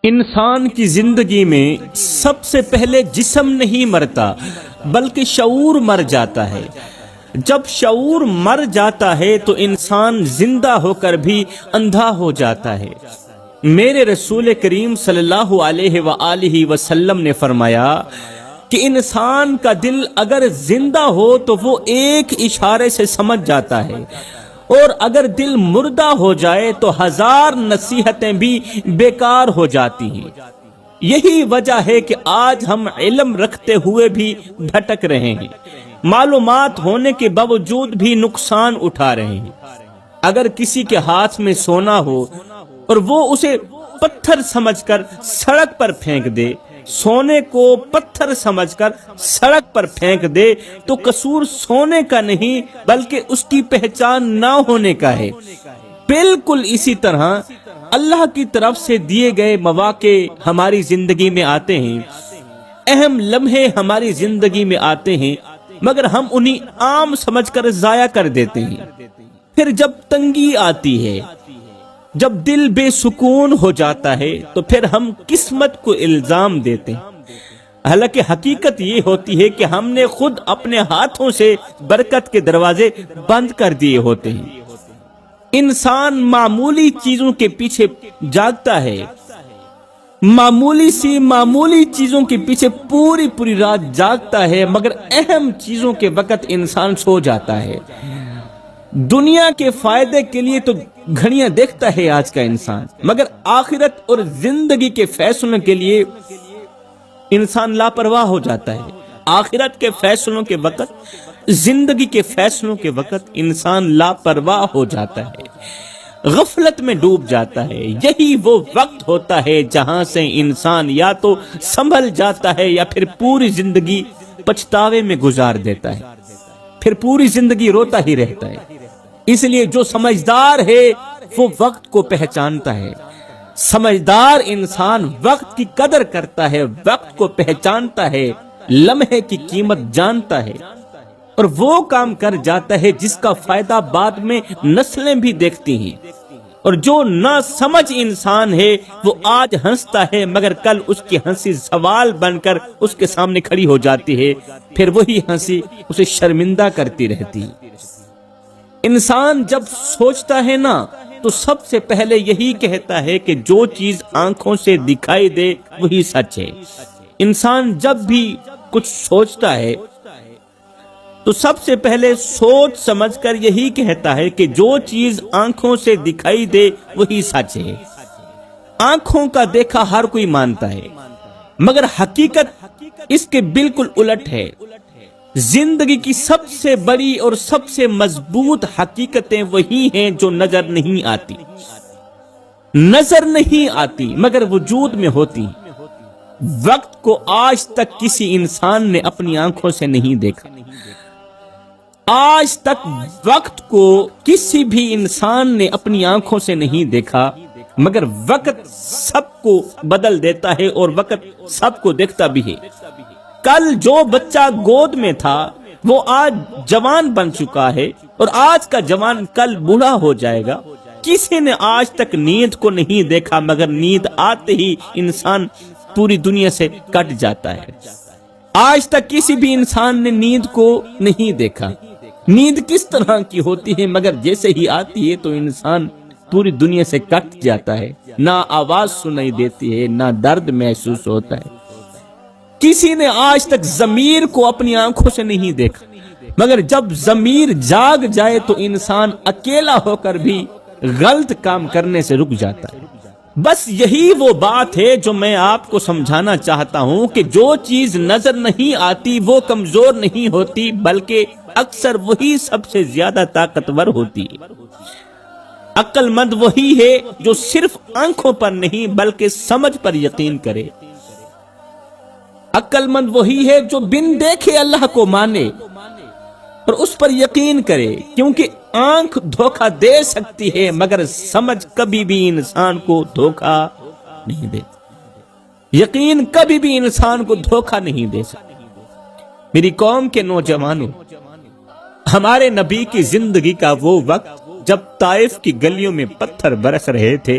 انسان کی زندگی میں سب سے پہلے جسم نہیں مرتا بلکہ شعور مر جاتا ہے۔ جب شعور مر جاتا ہے تو انسان زندہ ہو کر بھی اندھا ہو جاتا ہے۔ میرے رسول کریم صلی اللہ علیہ وآلہ وسلم نے فرمایا کہ انسان کا دل اگر زندہ ہو تو وہ ایک اشارے سے سمجھ جاتا ہے، اور اگر دل مردہ ہو جائے تو 1000 نصیحتیں بھی بیکار ہو جاتی ہیں۔ یہی وجہ ہے کہ آج ہم علم رکھتے ہوئے بھی بھٹک رہے ہیں، معلومات ہونے کے باوجود بھی نقصان اٹھا رہے ہیں۔ اگر کسی کے ہاتھ میں سونا ہو اور وہ اسے پتھر سمجھ کر سڑک پر پھینک دے، سونے کو پتھر سمجھ کر سڑک پر پھینک دے تو قصور سونے کا نہیں بلکہ اس کی پہچان نہ ہونے کا ہے۔ بالکل اسی طرح اللہ کی طرف سے دیے گئے مواقع ہماری زندگی میں آتے ہیں، اہم لمحے ہماری زندگی میں آتے ہیں، مگر ہم انہیں عام سمجھ کر ضائع کر دیتے ہیں۔ پھر جب تنگی آتی ہے، جب دل بے سکون ہو جاتا ہے تو پھر ہم قسمت کو الزام دیتے ہیں، حالانکہ حقیقت یہ ہوتی ہے کہ ہم نے خود اپنے ہاتھوں سے برکت کے دروازے بند کر دیے ہوتے ہیں۔ انسان معمولی چیزوں کے پیچھے جاگتا ہے، معمولی چیزوں کے پیچھے پوری رات جاگتا ہے، مگر اہم چیزوں کے وقت انسان سو جاتا ہے۔ دنیا کے فائدے کے لیے تو گھڑیاں دیکھتا ہے آج کا انسان، مگر آخرت اور زندگی کے فیصلوں کے لیے انسان لاپرواہ ہو جاتا ہے۔ آخرت کے فیصلوں کے وقت، زندگی کے فیصلوں کے وقت انسان لاپرواہ ہو جاتا ہے، غفلت میں ڈوب جاتا ہے۔ یہی وہ وقت ہوتا ہے جہاں سے انسان یا تو سنبھل جاتا ہے یا پھر پوری زندگی پچھتاوے میں گزار دیتا ہے، پھر پوری زندگی روتا ہی رہتا ہے۔ اس لیے جو سمجھدار ہے وہ وقت کو پہچانتا ہے، سمجھدار انسان وقت کی قدر کرتا ہے، وقت کو پہچانتا ہے، لمحے کی قیمت جانتا ہے، اور وہ کام کر جاتا ہے جس کا فائدہ بعد میں نسلیں بھی دیکھتی ہیں۔ اور جو نہ سمجھ انسان ہے وہ آج ہنستا ہے مگر کل اس کی ہنسی زوال بن کر اس کے سامنے کھڑی ہو جاتی ہے، پھر وہی ہنسی اسے شرمندہ کرتی رہتی ہے۔ انسان جب سوچتا ہے نا تو سب سے پہلے یہی کہتا ہے کہ جو چیز آنکھوں سے دکھائی دے وہی سچ ہے۔ انسان جب بھی کچھ سوچتا ہے تو سب سے پہلے سوچ سمجھ کر یہی کہتا ہے کہ جو چیز آنکھوں سے دکھائی دے وہی سچ ہے۔ آنکھوں کا دیکھا ہر کوئی مانتا ہے، مگر حقیقت اس کے بالکل الٹ ہے۔ زندگی کی سب سے بڑی اور سب سے مضبوط حقیقتیں وہی ہیں جو نظر نہیں آتی مگر وجود میں ہوتی ہیں۔ وقت کو آج تک کسی انسان نے اپنی آنکھوں سے نہیں دیکھا، آج تک وقت کو کسی بھی انسان نے اپنی آنکھوں سے نہیں دیکھا، مگر وقت سب کو بدل دیتا ہے اور وقت سب کو دیکھتا بھی ہے۔ کل جو بچہ گود میں تھا وہ آج جوان بن چکا ہے، اور آج کا جوان کل بوڑھا ہو جائے گا۔ کسی نے آج تک نیند کو نہیں دیکھا، مگر نیند آتے ہی انسان پوری دنیا سے کٹ جاتا ہے۔ آج تک کسی بھی انسان نے نیند کو نہیں دیکھا۔ نیند کس طرح کی ہوتی ہے، مگر جیسے ہی آتی ہے تو انسان پوری دنیا سے کٹ جاتا ہے، نہ آواز سنائی دیتی ہے، نہ درد محسوس ہوتا ہے۔ کسی نے آج تک ضمیر کو اپنی آنکھوں سے نہیں دیکھا، مگر جب ضمیر جاگ جائے تو انسان اکیلا ہو کر بھی غلط کام کرنے سے رک جاتا ہے۔ بس یہی وہ بات ہے جو میں آپ کو سمجھانا چاہتا ہوں کہ جو چیز نظر نہیں آتی وہ کمزور نہیں ہوتی، بلکہ اکثر وہی سب سے زیادہ طاقتور ہوتی ہے۔ عقل مند وہی ہے جو صرف آنکھوں پر نہیں بلکہ سمجھ پر یقین کرے۔ عقل مند وہی ہے جو بن دیکھے اللہ کو مانے اور اس پر یقین کرے، کیونکہ آنکھ دھوکہ دے سکتی ہے مگر سمجھ کبھی بھی انسان کو دھوکہ نہیں دیتی، یقین کبھی بھی انسان کو دھوکہ نہیں دے سکتی۔ میری قوم کے نوجوانوں، ہمارے نبی کی زندگی کا وہ وقت جب طائف کی گلیوں میں پتھر برس رہے تھے،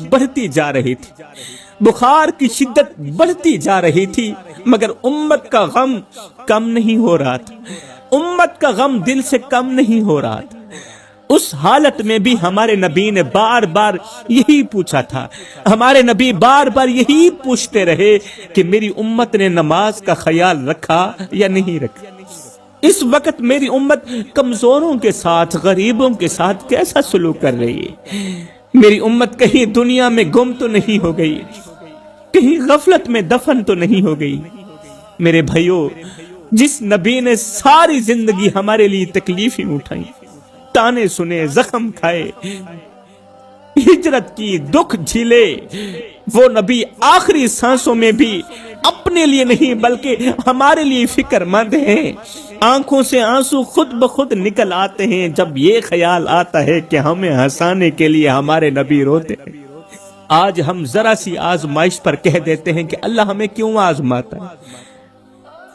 بڑھتی جا رہی تھی، بخار کی شدت بڑھتی جا رہی تھی، مگر امت کا غم کم نہیں ہو رہا تھا، امت کا غم دل سے کم نہیں ہو رہا تھا۔ اس حالت میں بھی ہمارے نبی نے بار بار یہی پوچھا تھا، ہمارے نبی بار بار یہی پوچھتے رہے کہ میری امت نے نماز کا خیال رکھا یا نہیں رکھا۔ اس وقت میری امت کمزوروں کے ساتھ، غریبوں کے ساتھ کیسا سلوک کر رہی ہے؟ میری امت کہیں دنیا میں گم تو نہیں ہو گئی، کہیں غفلت میں دفن تو نہیں ہو گئی؟ میرے بھائیوں، جس نبی نے ساری زندگی ہمارے لیے تکلیفیں اٹھائیں، تانے سنے، زخم کھائے، ہجرت کی، دکھ جھیلے، وہ نبی آخری سانسوں میں بھی اپنے لیے نہیں بلکہ ہمارے لیے فکر مند ہیں۔ آنکھوں سے آنسو خود بخود نکل آتے ہیں جب یہ خیال آتا ہے کہ ہمیں ہنسانے کے لیے ہمارے نبی روتے ہیں۔ آج ہم ذرا سی آزمائش پر کہہ دیتے ہیں کہ اللہ ہمیں کیوں آزماتا ہے،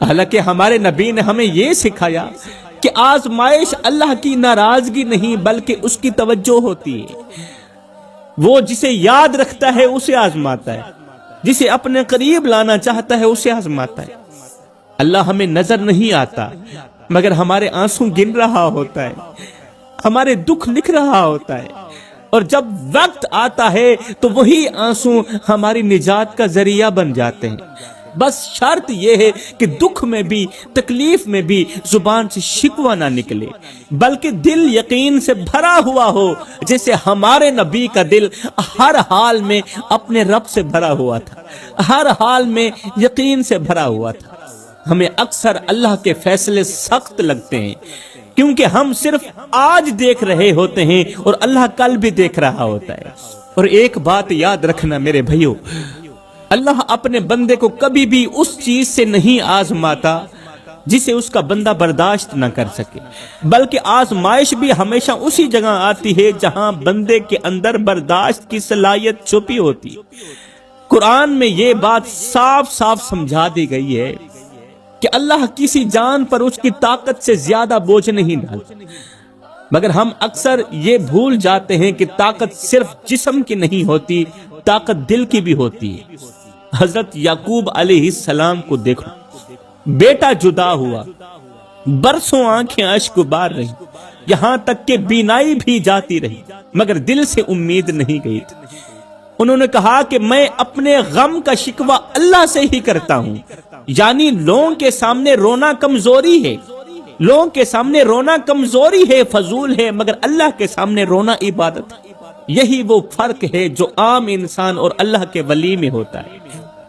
حالانکہ ہمارے نبی نے ہمیں یہ سکھایا کہ آزمائش اللہ کی ناراضگی نہیں بلکہ اس کی توجہ ہوتی ہے۔ وہ جسے یاد رکھتا ہے اسے آزماتا ہے، جسے اپنے قریب لانا چاہتا ہے اسے آزماتا ہے۔ اللہ ہمیں نظر نہیں آتا مگر ہمارے آنسو گن رہا ہوتا ہے، ہمارے دکھ لکھ رہا ہوتا ہے، اور جب وقت آتا ہے تو وہی آنسو ہماری نجات کا ذریعہ بن جاتے ہیں۔ بس شرط یہ ہے کہ دکھ میں بھی، تکلیف میں بھی زبان سے شکوہ نہ نکلے بلکہ دل یقین سے بھرا ہوا ہو، جیسے ہمارے نبی کا دل ہر حال میں اپنے رب سے بھرا ہوا تھا، ہر حال میں یقین سے بھرا ہوا تھا۔ ہمیں اکثر اللہ کے فیصلے سخت لگتے ہیں کیونکہ ہم صرف آج دیکھ رہے ہوتے ہیں اور اللہ کل بھی دیکھ رہا ہوتا ہے۔ اور ایک بات یاد رکھنا میرے بھائیوں، اللہ اپنے بندے کو کبھی بھی اس چیز سے نہیں آزماتا جسے اس کا بندہ برداشت نہ کر سکے، بلکہ آزمائش بھی ہمیشہ اسی جگہ آتی ہے جہاں بندے کے اندر برداشت کی صلاحیت چھپی ہوتی۔ قرآن میں یہ بات صاف صاف سمجھا دی گئی ہے کہ اللہ کسی جان پر اس کی طاقت سے زیادہ بوجھ نہیں ڈالتا، مگر ہم اکثر یہ بھول جاتے ہیں کہ طاقت صرف جسم کی نہیں ہوتی، طاقت دل کی بھی ہوتی ہے۔ حضرت یعقوب علیہ السلام کو دیکھو، بیٹا جدا ہوا، برسوں آنکھیں اشک بار رہی، یہاں تک کہ بینائی بھی جاتی رہی، مگر دل سے امید نہیں گئی تھی۔ انہوں نے کہا کہ میں اپنے غم کا شکوہ اللہ سے ہی کرتا ہوں، یعنی لوگوں کے سامنے رونا کمزوری ہے، لوگوں کے سامنے رونا کمزوری ہے، فضول ہے، مگر اللہ کے سامنے رونا عبادت ہے۔ یہی وہ فرق ہے جو عام انسان اور اللہ کے ولی میں ہوتا ہے۔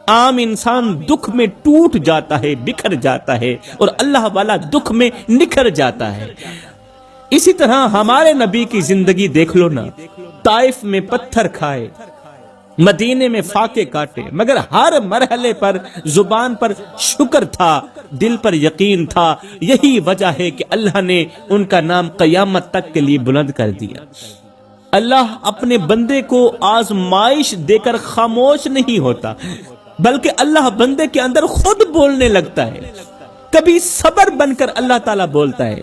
عام انسان دکھ میں ٹوٹ جاتا ہے، بکھر جاتا ہے، اور اللہ والا دکھ میں نکھر جاتا ہے۔ اسی طرح ہمارے نبی کی زندگی دیکھ لو نا، طائف میں پتھر کھائے، مدینے میں فاقے کاٹے، مگر ہر مرحلے پر زبان پر شکر تھا، دل پر یقین تھا۔ یہی وجہ ہے کہ اللہ نے ان کا نام قیامت تک کے لیے بلند کر دیا۔ اللہ اپنے بندے کو آزمائش دے کر خاموش نہیں ہوتا، بلکہ اللہ بندے کے اندر خود بولنے لگتا ہے۔ کبھی صبر بن کر اللہ تعالیٰ بولتا ہے،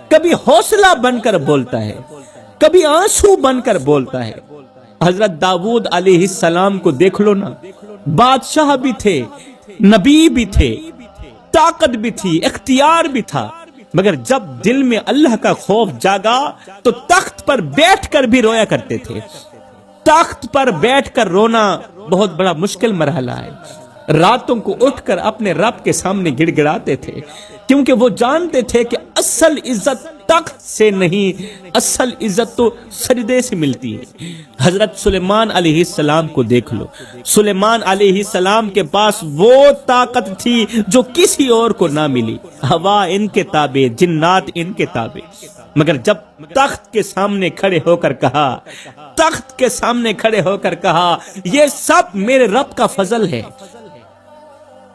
کبھی حوصلہ بن کر بولتا ہے، کبھی آنسو بن کر بولتا ہے۔ حضرت داؤد علیہ السلام کو دیکھ لو نا، بادشاہ بھی تھے، نبی بھی تھے، طاقت بھی تھی، اختیار بھی تھا، مگر جب دل میں اللہ کا خوف جاگا تو تخت پر بیٹھ کر بھی رویا کرتے تھے۔ تخت پر بیٹھ کر رونا بہت بڑا مشکل مرحلہ ہے۔ راتوں کو اٹھ کر اپنے رب کے سامنے گڑ گڑاتے تھے، کیونکہ وہ جانتے تھے کہ اصل عزت تخت سے نہیں، اصل عزت تو سجدے سے ملتی ہے۔ حضرت سلیمان علیہ السلام کو دیکھ لو، سلیمان علیہ السلام کے پاس وہ طاقت تھی جو کسی اور کو نہ ملی، ہوا ان کے تابع، جنات ان کے تابع، مگر جب تخت کے سامنے کھڑے ہو کر کہا، تخت کے سامنے کھڑے ہو کر کہا یہ سب میرے رب کا فضل ہے،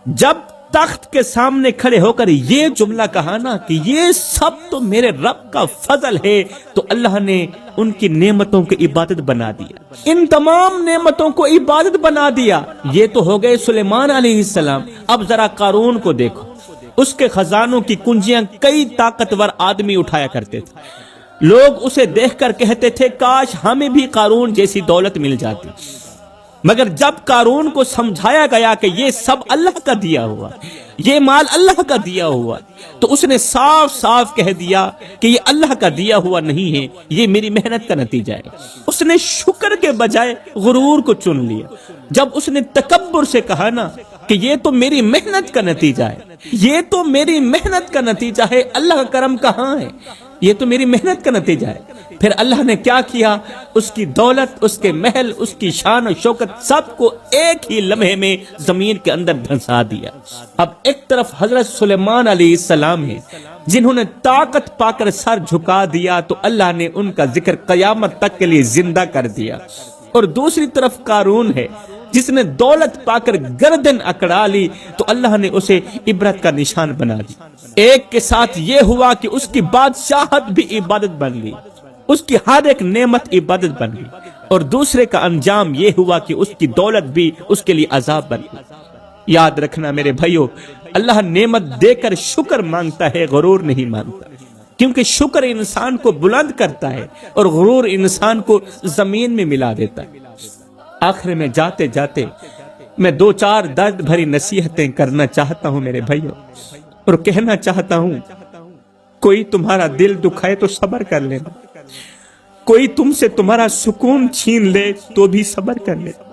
جب تخت کے سامنے کھڑے ہو کر یہ جملہ کہا نا کہ یہ سب تو میرے رب کا فضل ہے، تو اللہ نے ان کی نعمتوں کی عبادت بنا دیا، ان تمام نعمتوں کو عبادت بنا دیا۔ یہ تو ہو گئے سلیمان علیہ السلام۔ اب ذرا قارون کو دیکھو، اس کے خزانوں کی کنجیاں کئی طاقتور آدمی اٹھایا کرتے تھے، لوگ اسے دیکھ کر کہتے تھے کاش ہمیں بھی قارون جیسی دولت مل جاتی، مگر جب قارون کو سمجھایا گیا کہ یہ سب اللہ کا دیا ہوا، یہ مال اللہ کا دیا ہوا، تو اس نے صاف صاف کہہ دیا کہ یہ اللہ کا دیا ہوا نہیں ہے، یہ میری محنت کا نتیجہ ہے۔ اس نے شکر کے بجائے غرور کو چن لیا۔ جب اس نے تکبر سے کہا نا کہ یہ تو میری محنت کا نتیجہ ہے، یہ تو میری محنت کا نتیجہ ہے، اللہ کا کرم کہاں ہے، یہ تو میری محنت کا نتیجہ ہے، پھر اللہ نے کیا کیا؟ اس کی دولت، اس کے محل، اس کی شان و شوکت سب کو ایک ہی لمحے میں زمین کے اندر دھنسا دیا۔ اب ایک طرف حضرت سلیمان علیہ السلام ہے جنہوں نے طاقت پا کر سر جھکا دیا تو اللہ نے ان کا ذکر قیامت تک کے لیے زندہ کر دیا، اور دوسری طرف قارون ہے جس نے دولت پا کر گردن اکڑا لی تو اللہ نے اسے عبرت کا نشان بنا دی۔ ایک کے ساتھ یہ ہوا کہ اس کی بادشاہت بھی عبادت بن گئی، اس کی ہر ایک نعمت عبادت بن گئی، اور دوسرے کا انجام یہ ہوا کہ اس کی دولت بھی اس کے لیے عذاب بن گئی۔ یاد رکھنا میرے بھائیو، اللہ نعمت دے کر شکر مانگتا ہے، غرور نہیں مانگتا، کیونکہ شکر انسان کو بلند کرتا ہے اور غرور انسان کو زمین میں ملا دیتا ہے۔ آخر میں جاتے جاتے میں دو چار درد بھری نصیحتیں کرنا چاہتا ہوں میرے بھائیو، اور کہنا چاہتا ہوں کوئی تمہارا دل دکھائے تو صبر کر لینا، کوئی تم سے تمہارا سکون چھین لے تو بھی صبر کر لینا،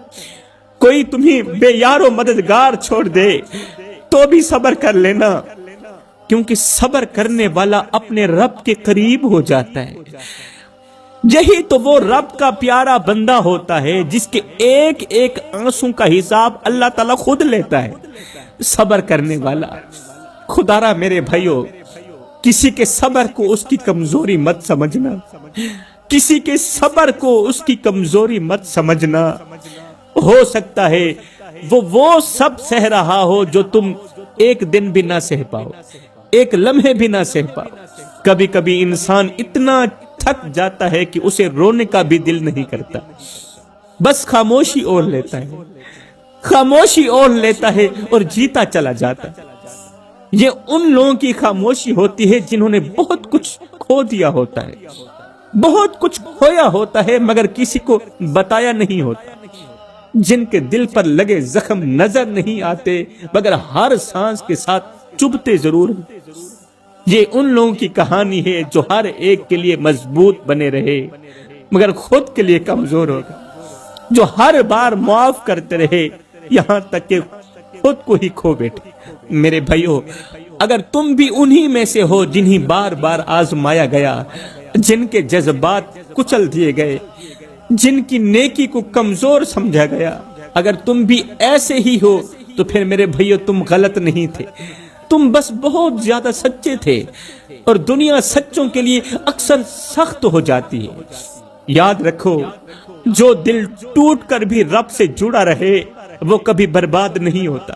کوئی تمہیں بے یار و مددگار چھوڑ دے تو بھی صبر کر لینا، کیونکہ صبر کرنے والا اپنے رب کے قریب ہو جاتا ہے۔ یہی تو وہ رب کا پیارا بندہ ہوتا ہے جس کے ایک ایک آنسوں کا حساب اللہ تعالیٰ خود لیتا ہے۔ صبر کرنے والا، خدا را میرے بھائیو، کسی کے صبر کو اس کی کمزوری مت سمجھنا، کسی کے صبر کو اس کی کمزوری مت سمجھنا۔ ہو سکتا ہے وہ سب سہ رہا ہو جو تم ایک دن بھی نہ سہ پاؤ، ایک لمحے بھی نہ سہ پاؤ۔ کبھی کبھی انسان اتنا تھک جاتا ہے کہ اسے رونے کا بھی دل نہیں کرتا، بس خاموشی اوڑھ لیتا ہے، خاموشی اوڑھ لیتا ہے اور جیتا چلا جاتا ہے۔ یہ ان لوگوں کی خاموشی ہوتی ہے جنہوں نے بہت کچھ کھو دیا ہوتا ہے، بہت کچھ کھویا ہوتا ہے مگر کسی کو بتایا نہیں ہوتا، جن کے دل پر لگے زخم نظر نہیں آتے مگر ہر سانس کے ساتھ چبھتے ضرور ہیں۔ یہ ان لوگوں کی کہانی ہے جو ہر ایک کے لیے مضبوط بنے رہے مگر خود کے لیے کمزور ہوگا، جو ہر بار معاف کرتے رہے یہاں تک کہ خود کو ہی کھو بیٹھے۔ میرے بھائیو، اگر تم بھی انہی میں سے ہو جنہیں بار بار آزمایا گیا، جن کے جذبات کچل دیے گئے، جن کی نیکی کو کمزور سمجھا گیا، اگر تم بھی ایسے ہی ہو تو پھر میرے بھائیو تم غلط نہیں تھے، تم بس بہت زیادہ سچے تھے، اور دنیا سچوں کے لیے اکثر سخت ہو جاتی ہے۔ یاد رکھو، جو دل ٹوٹ کر بھی رب سے جڑا رہے وہ کبھی برباد نہیں ہوتا،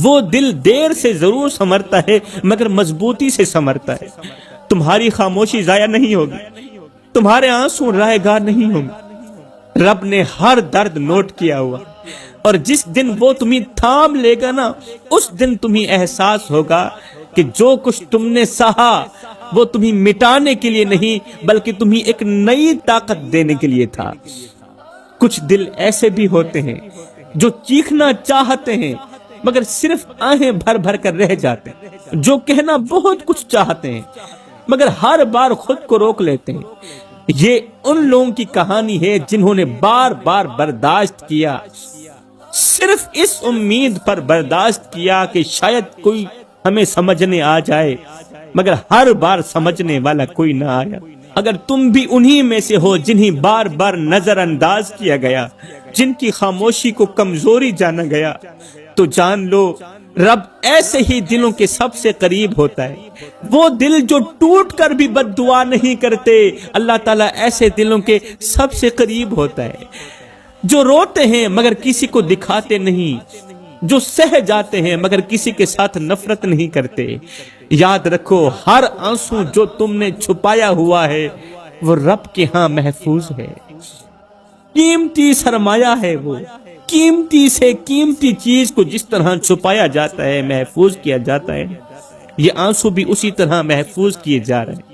وہ دل دیر سے ضرور سنورتا ہے مگر مضبوطی سے سنورتا ہے۔ تمہاری خاموشی ضائع نہیں ہوگی، تمہارے آنسو رائے گار نہیں ہوں گے۔ رب نے ہر درد نوٹ کیا ہوا، اور جس دن وہ تمہیں تھام لے گا نا، اس دن تمہیں احساس ہوگا کہ جو کچھ تم نے سہا وہ تمہیں مٹانے کے لیے نہیں بلکہ تمہیں ایک نئی طاقت دینے کے لیے تھا۔ کچھ دل ایسے بھی ہوتے ہیں جو چیخنا چاہتے ہیں مگر صرف آہیں بھر بھر کر رہ جاتے ہیں، جو کہنا بہت کچھ چاہتے ہیں مگر ہر بار خود کو روک لیتے ہیں۔ یہ ان لوگوں کی کہانی ہے جنہوں نے بار بار برداشت کیا، صرف اس امید پر برداشت کیا کہ شاید کوئی ہمیں سمجھنے آ جائے مگر ہر بار سمجھنے والا کوئی نہ آیا۔ اگر تم بھی انہی میں سے ہو جنہیں بار بار نظر انداز کیا گیا، جن کی خاموشی کو کمزوری جانا گیا، تو جان لو رب ایسے ہی دلوں کے سب سے قریب ہوتا ہے۔ وہ دل جو ٹوٹ کر بھی بد دعا نہیں کرتے، اللہ تعالیٰ ایسے دلوں کے سب سے قریب ہوتا ہے۔ جو روتے ہیں مگر کسی کو دکھاتے نہیں، جو سہ جاتے ہیں مگر کسی کے ساتھ نفرت نہیں کرتے۔ یاد رکھو، ہر آنسو جو تم نے چھپایا ہوا ہے وہ رب کے ہاں محفوظ ہے۔ قیمتی سرمایہ ہے وہ، قیمتی سے قیمتی چیز کو جس طرح چھپایا جاتا ہے، محفوظ کیا جاتا ہے، یہ آنسو بھی اسی طرح محفوظ کیے جا رہے ہیں۔